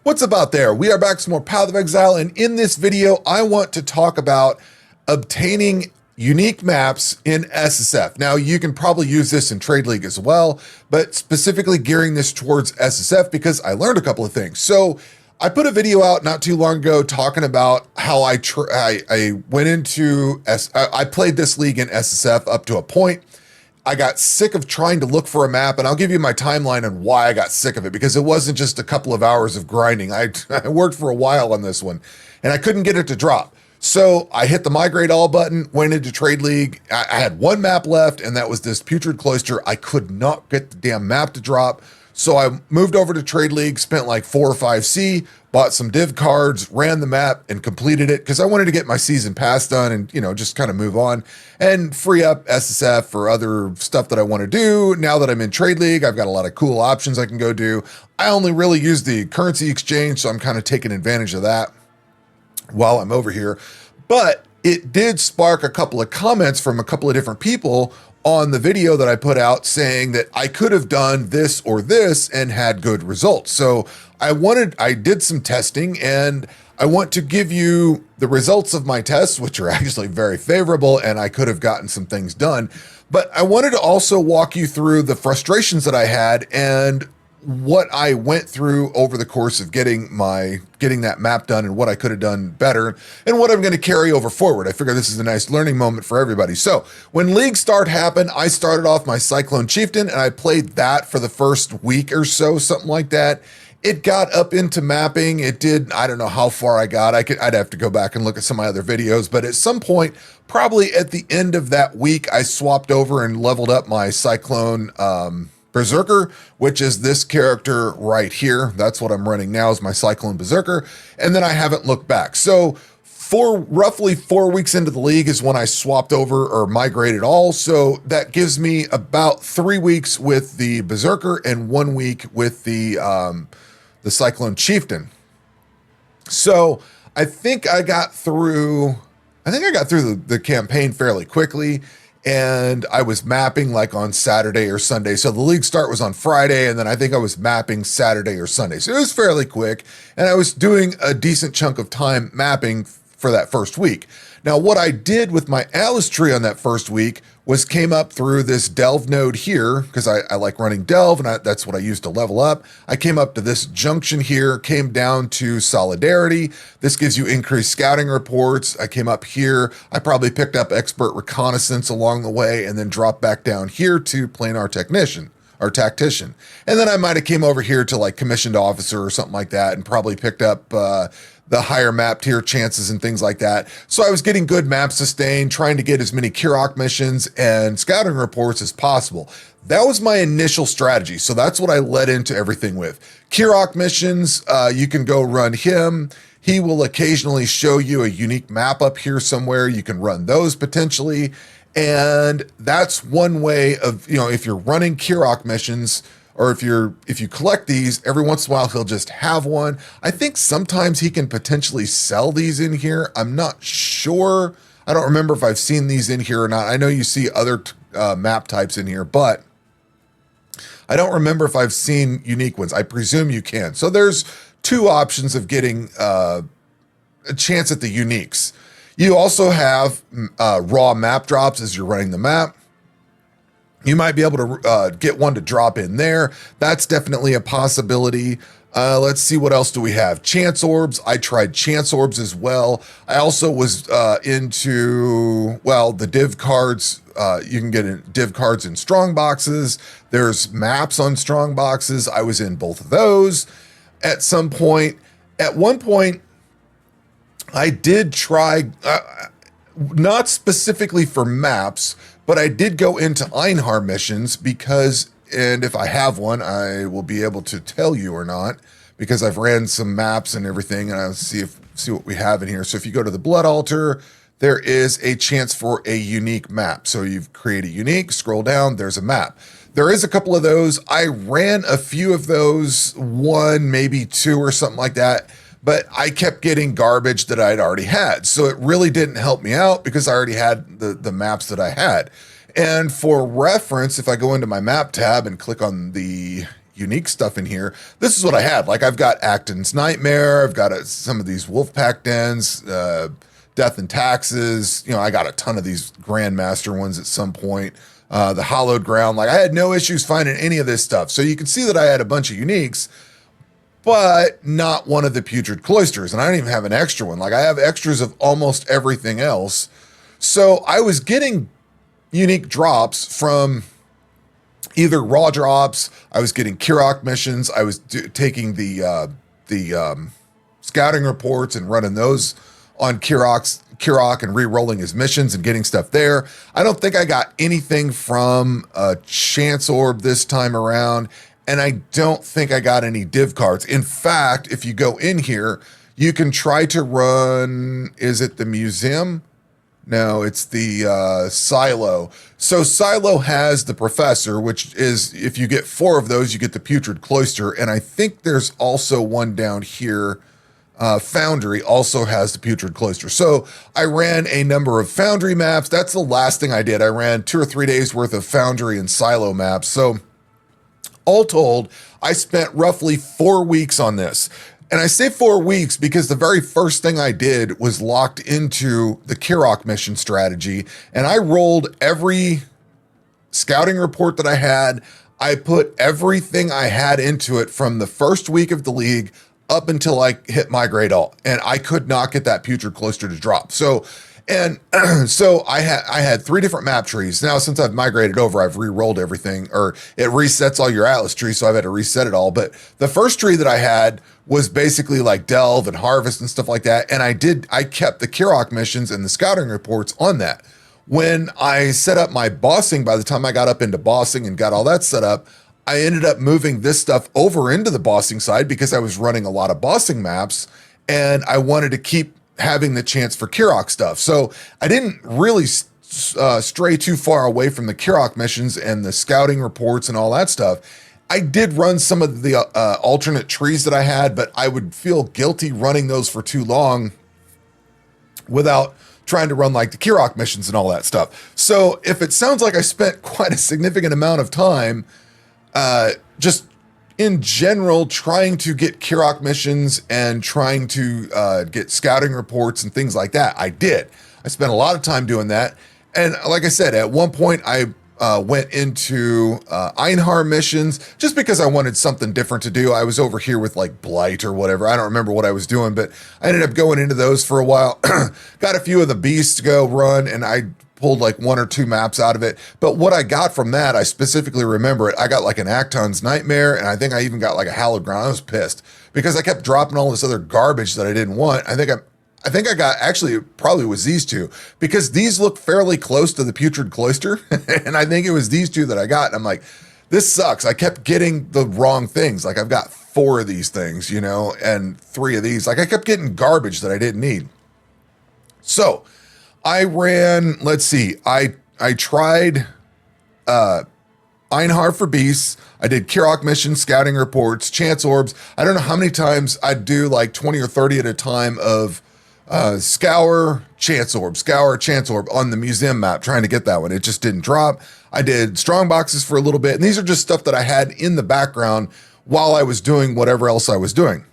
What's up out there? We are back with some more Path of Exile, and in this video, I want to talk about obtaining unique maps in SSF. Now, you can probably use this in Trade League as well, but specifically gearing this towards SSF because I learned a couple of things. So I put a video out not too long ago talking about how I went into, I played this league in SSF up to a point. I got sick of trying to look for a map, and I'll give you my timeline on why I got sick of it, because it wasn't just a couple of hours of grinding. I worked for a while on this one, and I couldn't get it to drop. So I hit the Migrate All button, went into Trade League. I had one map left, and that was this Putrid Cloister. I could not get the damn map to drop. So I moved over to Trade League, spent like 4 or 5C, bought some div cards, ran the map, and completed it because I wanted to get my season pass done and, just kind of move on and free up SSF for other stuff that I want to do. Now that I'm in Trade League, I've got a lot of cool options I can go do. I only really use the currency exchange, so I'm kind of taking advantage of that while I'm over here. But it did spark a couple of comments from a couple of different people on the video that I put out saying that I could have done this or this and had good results. So I did some testing, and I want to give you the results of my tests, which are actually very favorable, and I could have gotten some things done. But I wanted to also walk you through the frustrations that I had and what I went through over the course of getting that map done and what I could have done better and what I'm going to carry over forward. I figure this is a nice learning moment for everybody. So when League Start happened, I started off my Cyclone Chieftain and I played that for the first week or so, something like that. It got up into mapping. It did. I don't know how far I got. I'd have to go back and look at some of my other videos, but at some point, probably at the end of that week, I swapped over and leveled up my Cyclone, Berserker, which is this character right here. That's what I'm running now, is my Cyclone Berserker. And then I haven't looked back. So for roughly 4 weeks into the league is when I swapped over or migrated all. So that gives me about 3 weeks with the Berserker and 1 week with the Cyclone Chieftain. So I think I got through the campaign fairly quickly. And I was mapping like on Saturday or Sunday. So the league start was on Friday, and then I think I was mapping Saturday or Sunday. So it was fairly quick, and I was doing a decent chunk of time mapping for that first week. Now, what I did with my Alice tree on that first week was came up through this Delve node here, because I like running Delve, and that's what I use to level up. I came up to this junction here, came down to Solidarity. This gives you increased scouting reports. I came up here. I probably picked up Expert Reconnaissance along the way, and then dropped back down here to Planar Technician. Or Tactician. And then I might have came over here to like Commissioned Officer or something like that and probably picked up the higher map tier chances and things like that. So I was getting good map sustain, trying to get as many Kirok missions and scouting reports as possible. That was my initial strategy. So that's what I led into everything with. Kirok missions, you can go run him. He will occasionally show you a unique map up here somewhere. You can run those potentially. And that's one way of, if you're running Kirok missions, or if you collect these, every once in a while, he'll just have one. I think sometimes he can potentially sell these in here. I'm not sure. I don't remember if I've seen these in here or not. I know you see other map types in here, but I don't remember if I've seen unique ones. I presume you can. So there's two options of getting a chance at the uniques. You also have raw map drops as you're running the map. You might be able to get one to drop in there. That's definitely a possibility. Let's see, what else do we have? Chance Orbs. I tried Chance Orbs as well. I also was into, the div cards. You can get div cards in strong boxes. There's maps on strong boxes. I was in both of those at some point. At one point, I did try, not specifically for maps, but I did go into Einhar missions because, and if I have one, I will be able to tell you or not, because I've ran some maps and everything, and I'll see what we have in here. So if you go to the Blood Altar, there is a chance for a unique map. So you create a unique, scroll down, there's a map. There is a couple of those. I ran a few of those, one, maybe two or something like that. But I kept getting garbage that I'd already had. So it really didn't help me out because I already had the maps that I had. And for reference, if I go into my map tab and click on the unique stuff in here. This is what I had. Like I've got Acton's Nightmare. I've got some of these Wolfpack Dens, Death and Taxes. You know, I got a ton of these Grandmaster ones at some point. The Hallowed Ground. Like I had no issues finding any of this stuff. So you can see that I had a bunch of uniques, but not one of the Putrid Cloisters. And I don't even have an extra one. Like I have extras of almost everything else. So I was getting unique drops from either raw drops. I was getting Kirok missions. I was taking the scouting reports and running those on Kirok and re-rolling his missions and getting stuff there. I don't think I got anything from Chance Orb this time around, and I don't think I got any div cards. In fact, if you go in here, you can try to run, is it the museum? No, it's the Silo. So Silo has the Professor, which is, if you get 4 of those, you get the Putrid Cloister. And I think there's also one down here. Foundry also has the Putrid Cloister. So I ran a number of Foundry maps. That's the last thing I did. I ran 2 or 3 days worth of Foundry and Silo maps. So all told, I spent roughly 4 weeks on this. And I say 4 weeks because the very first thing I did was locked into the Kirok mission strategy. And I rolled every scouting report that I had. I put everything I had into it from the first week of the league up until I hit migrate all. And I could not get that Putrid Cloister to drop. So I had 3 different map trees. Now, since I've migrated over, I've re-rolled everything, or it resets all your Atlas trees, so I've had to reset it all. But the first tree that I had was basically like Delve and Harvest and stuff like that. And I kept the Kirok missions and the scouting reports on that. When I set up my bossing, by the time I got up into bossing and got all that set up, I ended up moving this stuff over into the bossing side because I was running a lot of bossing maps and I wanted to keep having the chance for Kirok stuff. So I didn't really stray too far away from the Kirok missions and the scouting reports and all that stuff. I did run some of the alternate trees that I had, but I would feel guilty running those for too long without trying to run like the Kirok missions and all that stuff. So if it sounds like I spent quite a significant amount of time just in general trying to get Kirok missions and trying to get scouting reports and things like that, I did. I spent a lot of time doing that. And like I said, at one point I went into Einhar missions just because I wanted something different to do. I was over here with like Blight or whatever. I don't remember what I was doing, but I ended up going into those for a while. Got a few of the beasts to go run, and I pulled like 1 or 2 maps out of it. But what I got from that, I specifically remember it. I got like an Acton's Nightmare, and I think I even got like a Hallowed Ground. I was pissed because I kept dropping all this other garbage that I didn't want. I think I got, actually, it probably was these 2 because these look fairly close to the Putrid Cloister. And I think it was these 2 that I got. And I'm like, this sucks. I kept getting the wrong things. Like I've got 4 of these things, you know, and 3 of these. Like I kept getting garbage that I didn't need. So I ran, let's see, I tried Einhar for beasts. I did Kirok missions, scouting reports, chance orbs. I don't know how many times I'd do like 20 or 30 at a time of scour, chance orb on the museum map, trying to get that one. It just didn't drop. I did strong boxes for a little bit. And these are just stuff that I had in the background while I was doing whatever else I was doing.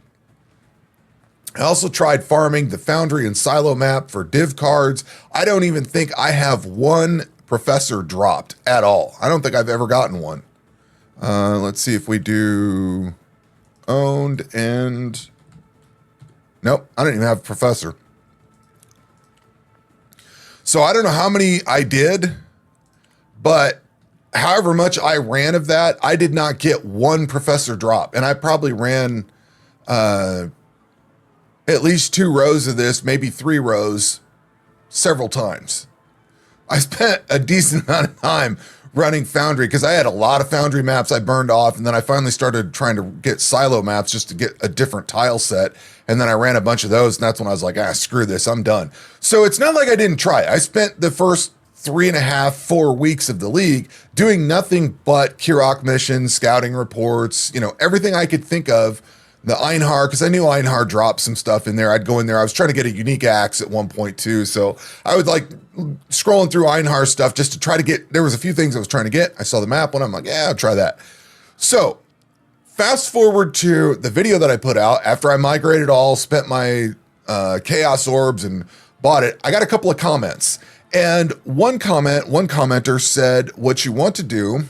I also tried farming the Foundry and Silo map for div cards. I don't even think I have 1 Professor dropped at all. I don't think I've ever gotten one. Let's see if we do owned and... Nope, I don't even have a Professor. So I don't know how many I did, but however much I ran of that, I did not get 1 Professor drop. And I probably ran... at least 2 rows of this, maybe 3 rows, several times. I spent a decent amount of time running Foundry because I had a lot of Foundry maps I burned off, and then I finally started trying to get Silo maps just to get a different tile set, and then I ran a bunch of those, and that's when I was like, screw this, I'm done. So it's not like I didn't try. I spent the first 3.5, 4 weeks of the league doing nothing but Kirok missions, scouting reports, you know, everything I could think of. The Einhar, because I knew Einhar dropped some stuff in there. I'd go in there. I was trying to get a unique axe at one point too. So I would like scrolling through Einhar stuff just to try to get, there was a few things I was trying to get. I saw the map one. I'm like, yeah, I'll try that. So fast forward to the video that I put out after I migrated all, spent my chaos orbs and bought it. I got a couple of comments, and one commenter said, what you want to do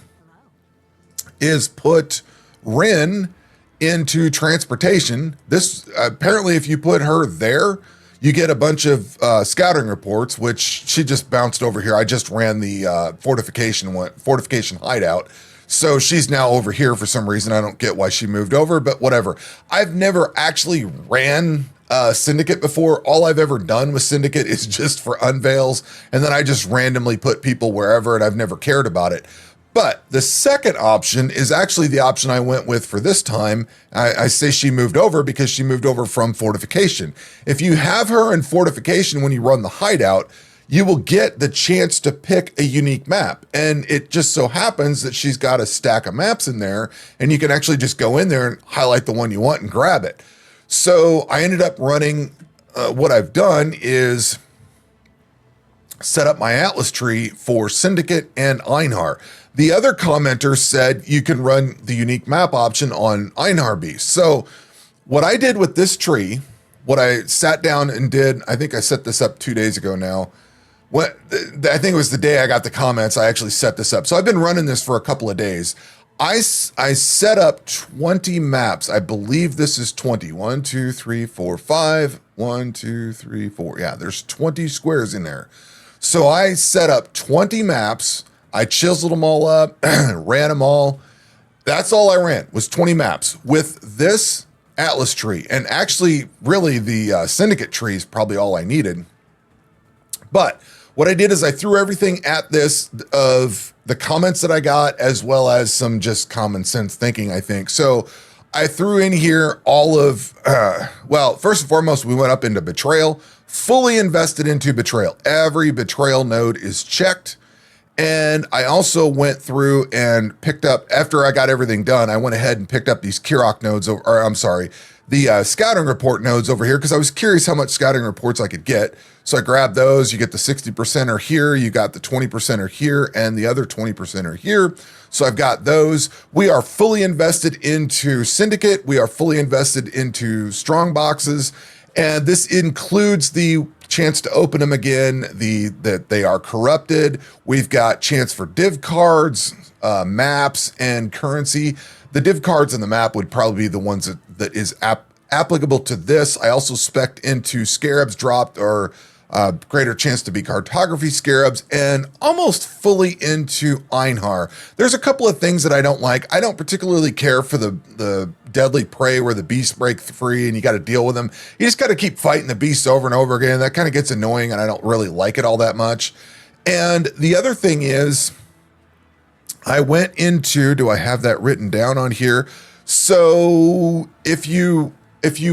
is put Rin into transportation. This apparently, if you put her there, you get a bunch of scouting reports, which she just bounced over here. I just ran the fortification hideout. So she's now over here for some reason. I don't get why she moved over, but whatever. I've never actually ran Syndicate before. All I've ever done with Syndicate is just for unveils, and then I just randomly put people wherever, and I've never cared about it. But the second option is actually the option I went with for this time. I say she moved over because she moved over from fortification. If you have her in fortification when you run the hideout, you will get the chance to pick a unique map. And it just so happens that she's got a stack of maps in there, and you can actually just go in there and highlight the one you want and grab it. So I ended up running, what I've done is set up my Atlas tree for Syndicate and Einhar. The other commenter said you can run the unique map option on Einhar Beast. So what I did with this tree, what I sat down and did, I think I set this up 2 days ago now. I think it was the day I got the comments, I actually set this up. So I've been running this for a couple of days. I set up 20 maps. I believe this is 20. 1, 2, 3, 4, 5. 1, 2, 3, 4. Yeah, there's 20 squares in there. So I set up 20 maps. I chiseled them all up, ran them all. That's all I ran, was 20 maps with this Atlas tree. And actually, really, the Syndicate tree is probably all I needed. But what I did is I threw everything at this of the comments that I got, as well as some just common sense thinking, I think. So I threw in here all of, well, first and foremost, we went up into Betrayal, fully invested into Betrayal. Every Betrayal node is checked. And I also went through and picked up, after I got everything done, I went ahead and picked up these Kirok nodes, the scouting report nodes over here, because I was curious how much scouting reports I could get. So I grabbed those. You get the 60% are here, you got the 20% are here, and the other 20% are here. So I've got those. We are fully invested into Syndicate. We are fully invested into strong boxes. And this includes the chance to open them again, that they are corrupted. We've got chance for div cards, maps, and currency. The div cards and the map would probably be the ones that is applicable to this. I also spec'd into Scarabs dropped, or greater chance to be cartography scarabs, and almost fully into Einhar. There's a couple of things that I don't like. I don't particularly care for the deadly prey where the beasts break free and you got to deal with them. You just got to keep fighting the beasts over and over again. That kind of gets annoying, and I don't really like it all that much. And the other thing is, I went into, do I have that written down on here? So if you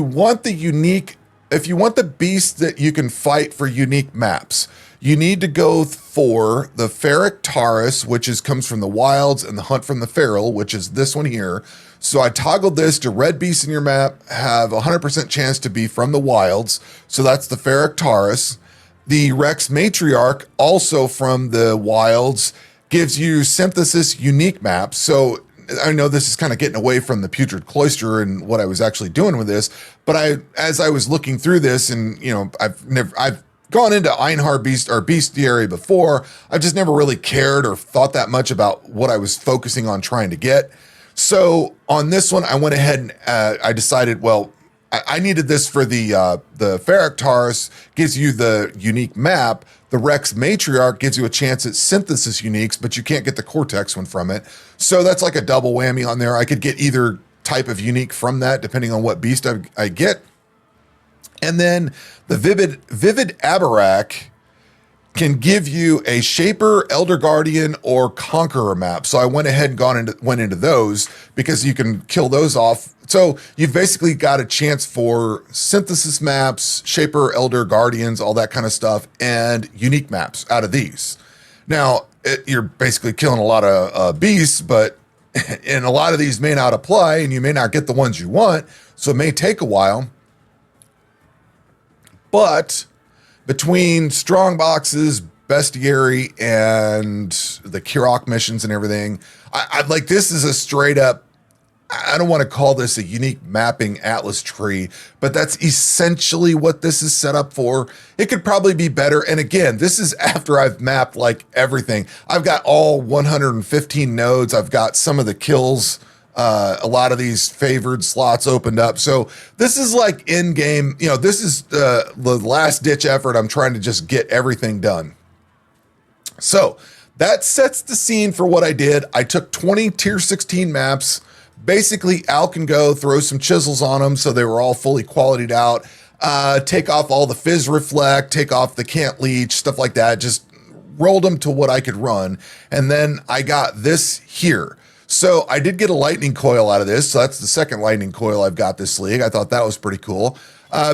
want the beast that you can fight for unique maps, you need to go for the Ferric Taurus, which comes from the wilds, and the Hunt from the Feral, which is this one here. So I toggled this to red beasts in your map have 100% chance to be from the wilds. So that's the Ferric Taurus. The Rex Matriarch, also from the wilds, gives you synthesis unique maps. So I know this is kind of getting away from the Putrid Cloister and what I was actually doing with this, but as I was looking through this, and I've gone into Einhar Beast or Bestiary before, I've just never really cared or thought that much about what I was focusing on trying to get. So on this one, I went ahead and I decided, well, I needed this for the Ferric Taurus, gives you the unique map. The Rex Matriarch gives you a chance at synthesis uniques, but you can't get the Cortex one from it. So that's like a double whammy on there. I could get either type of unique from that, depending on what beast I get. And then the Vivid Abarak can give you a Shaper, Elder Guardian, or Conqueror map. So I went ahead and went into those because you can kill those off. So you've basically got a chance for synthesis maps, Shaper, Elder, Guardians, all that kind of stuff, and unique maps out of these. Now, you're basically killing a lot of beasts, but and a lot of these may not apply, and you may not get the ones you want, so it may take a while. But between strong boxes, bestiary, and the Kirok missions and everything, I like, this is a straight up, I don't want to call this a unique mapping atlas tree, but that's essentially what this is set up for. It could probably be better. And again, this is after I've mapped like everything. I've got all 115 nodes. I've got some of the kills, a lot of these favored slots opened up. So this is like in game, you know, this is the last ditch effort. I'm trying to just get everything done. So that sets the scene for what I did. I took 20 tier 16 maps. Basically, Al can go throw some chisels on them so they were all fully qualityed out. Take off all the fizz reflect, take off the can't leech, stuff like that. Just rolled them to what I could run. And then I got this here. So I did get a lightning coil out of this. So that's the second lightning coil I've got this league. I thought that was pretty cool.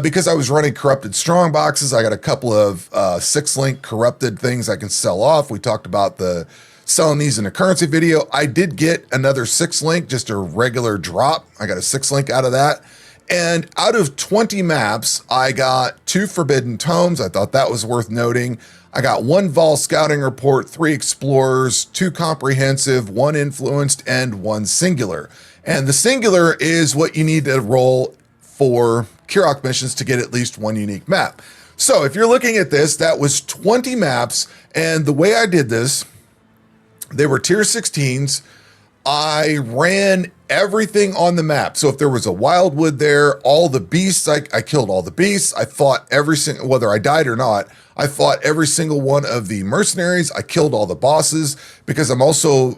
Because I was running corrupted strong boxes, I got a couple of 6-link corrupted things I can sell off. We talked about the selling these in a currency video. I did get another 6-link, just a regular drop. I got a 6-link out of that. And out of 20 maps, I got 2 forbidden tomes. I thought that was worth noting. I got 1 Vol scouting report, 3 explorers, 2 comprehensive, 1 influenced, and 1 singular. And the singular is what you need to roll for Kirok missions to get at least 1 unique map. So if you're looking at this, that was 20 maps. And the way I did this, they were tier 16s. I ran everything on the map. So if there was a wildwood there, all the beasts, I killed all the beasts. I fought every single, whether I died or not, I fought every single one of the mercenaries. I killed all the bosses because I'm also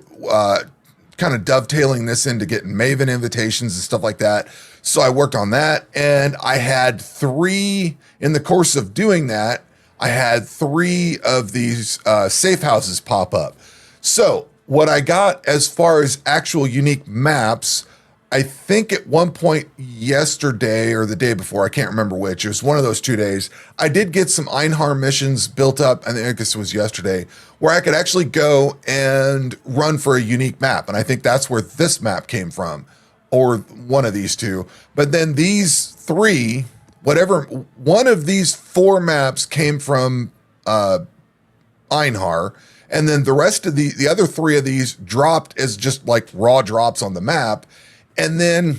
kind of dovetailing this into getting Maven invitations and stuff like that. So I worked on that, and I had 3 in the course of doing that. I had 3 of these safe houses pop up. So what I got as far as actual unique maps, I think at one point yesterday or the day before, I can't remember which, it was one of those 2 days, I did get some Einhar missions built up, I think this was yesterday, where I could actually go and run for a unique map. And I think that's where this map came from, or one of these 2. But then these 3, whatever, one of these 4 maps came from Einhar, and then the rest of the other 3 of these dropped as just like raw drops on the map. And then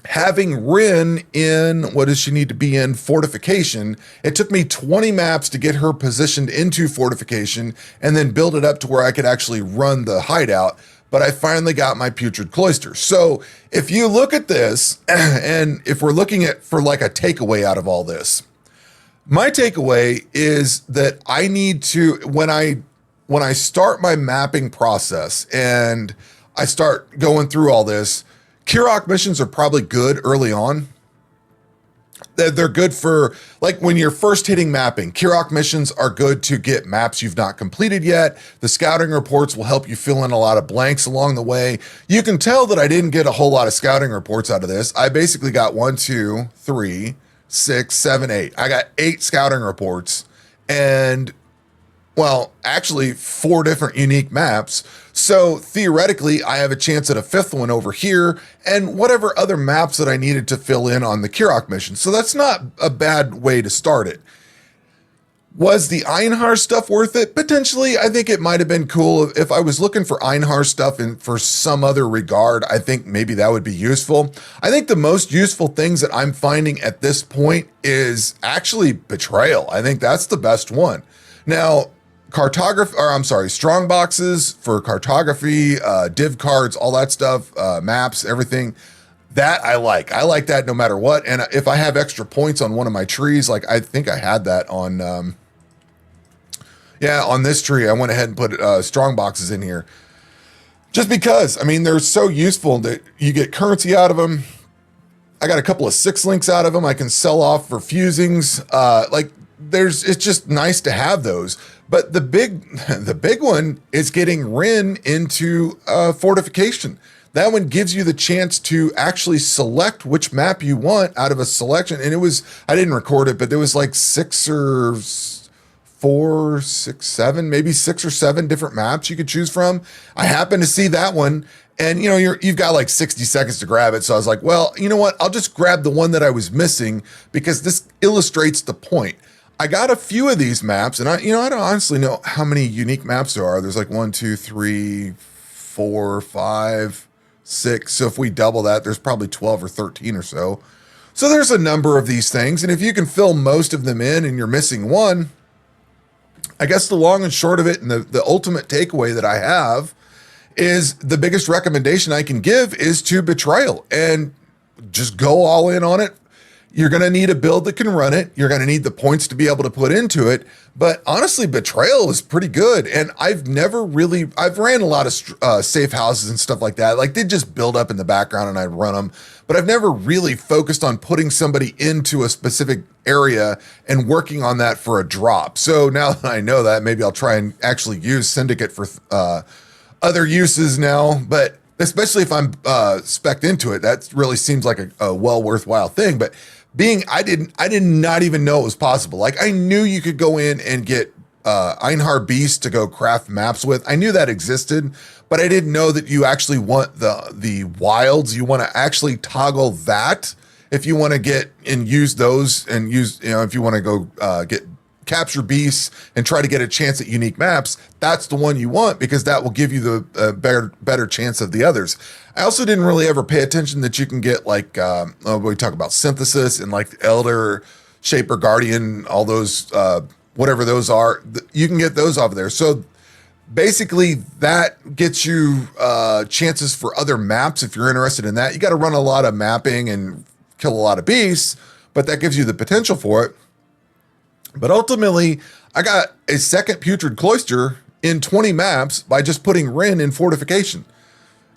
having Rin in, what does she need to be in? Fortification. It took me 20 maps to get her positioned into fortification and then build it up to where I could actually run the hideout. But I finally got my putrid cloister. So if you look at this, and if we're looking at for like a takeaway out of all this, my takeaway is that I need to, when I start my mapping process and I start going through all this, Kirok missions are probably good early on. They're good for, like, when you're first hitting mapping. Kirok missions are good to get maps you've not completed yet. The scouting reports will help you fill in a lot of blanks along the way. You can tell that I didn't get a whole lot of scouting reports out of this. I basically got 1, 2, 3, 6, 7, 8. I got 8 scouting reports, and well, actually 4 different unique maps. So theoretically, I have a chance at a 5th one over here and whatever other maps that I needed to fill in on the Kirok mission. So that's not a bad way to start it. Was the Einhar stuff worth it? Potentially. I think it might have been cool. If I was looking for Einhar stuff in for some other regard, I think maybe that would be useful. I think the most useful things that I'm finding at this point is actually Betrayal. I think that's the best one. Now, strong boxes for cartography, div cards, all that stuff, maps, everything. That I like. I like that no matter what. And if I have extra points on one of my trees, like I think I had that on, on this tree, I went ahead and put strong boxes in here. Just because, I mean, they're so useful that you get currency out of them. I got a couple of 6-links out of them. I can sell off for fusings. It's just nice to have those. But the big one is getting Rin into fortification. That one gives you the chance to actually select which map you want out of a selection. And I didn't record it, but there was like 6 or 4, 6, 7, maybe 6 or 7 different maps you could choose from. I happened to see that one, and you've got like 60 seconds to grab it. So I was like, well, you know what? I'll just grab the one that I was missing because this illustrates the point. I got a few of these maps, and I don't honestly know how many unique maps there are. There's like 1, 2, 3, 4, 5, 6. So if we double that, there's probably 12 or 13 or so. So there's a number of these things. And if you can fill most of them in and you're missing one, I guess the long and short of it and the ultimate takeaway that I have is the biggest recommendation I can give is to Betrayal and just go all in on it. You're going to need a build that can run it. You're going to need the points to be able to put into it. But honestly, Betrayal is pretty good. And I've ran a lot of safe houses and stuff like that. Like they just build up in the background and I'd run them. But I've never really focused on putting somebody into a specific area and working on that for a drop. So now that I know that, maybe I'll try and actually use Syndicate for other uses now. But especially if I'm spec'd into it, that really seems like a well worthwhile thing. But I did not even know it was possible. Like I knew you could go in and get Einhar Beast to go craft maps with. I knew that existed, but I didn't know that you actually want the wilds. You want to actually toggle that if you want to get and use those and use, if you want to go get capture beasts and try to get a chance at unique maps, that's the one you want because that will give you the better chance of the others. I also didn't really ever pay attention that you can get like, we talk about synthesis and like Elder, Shaper, Guardian, all those, whatever those are, you can get those off of there. So basically that gets you chances for other maps. If you're interested in that, you got to run a lot of mapping and kill a lot of beasts, but that gives you the potential for it. But ultimately, I got a second Putrid Cloister in 20 maps by just putting Rin in Fortification.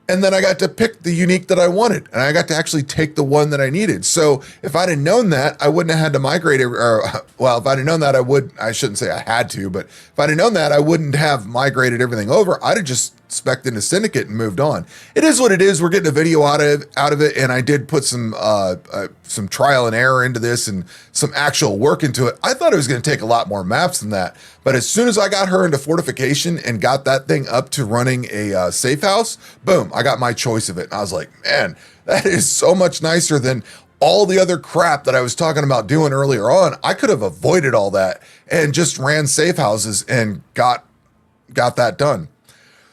And then I got to pick the unique that I wanted, and I got to actually take the one that I needed. So if I'd have known that, I wouldn't have had to migrate it. Well, if I'd have known that, I shouldn't say I had to, but if I'd have known that, I wouldn't have migrated everything over. I'd have just spec'd into Syndicate and moved on. It is what it is. We're getting a video out of it, and I did put some trial and error into this and some actual work into it. I thought it was going to take a lot more maps than that, but as soon as I got her into Fortification and got that thing up to running a safe house, boom, I got my choice of it. And I was like, man, that is so much nicer than all the other crap that I was talking about doing earlier on. I could have avoided all that and just ran safe houses and got that done.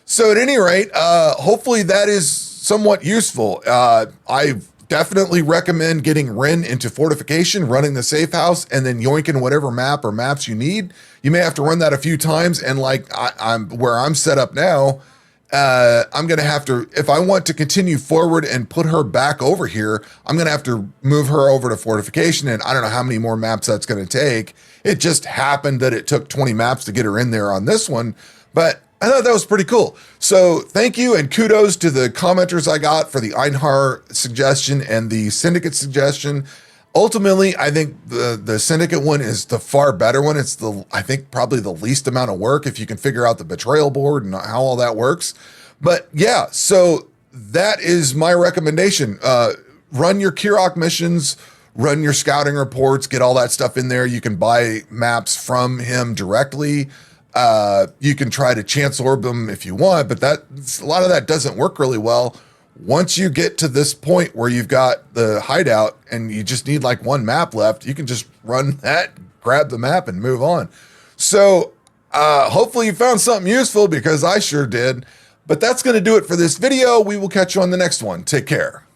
So at any rate, hopefully that is somewhat useful. I definitely recommend getting Rin into Fortification, running the safe house, and then yoinking whatever map or maps you need. You may have to run that a few times, and like I'm where I'm set up now, I'm gonna have to, if I want to continue forward and put her back over here, I'm gonna have to move her over to Fortification, and I don't know how many more maps that's gonna take. It just happened that it took 20 maps to get her in there on this one, but I thought that was pretty cool. So thank you and kudos to the commenters I got for the Einhar suggestion and the Syndicate suggestion. Ultimately, I think the Syndicate one is the far better one. It's I think probably the least amount of work if you can figure out the Betrayal board and how all that works. But yeah, so that is my recommendation. Run your Kirok missions, run your scouting reports, get all that stuff in there. You can buy maps from him directly. You can try to chance orb them if you want, but a lot of that doesn't work really well. Once you get to this point where you've got the hideout and you just need like one map left, you can just run that, grab the map and move on. So, hopefully you found something useful because I sure did, but that's going to do it for this video. We will catch you on the next one. Take care.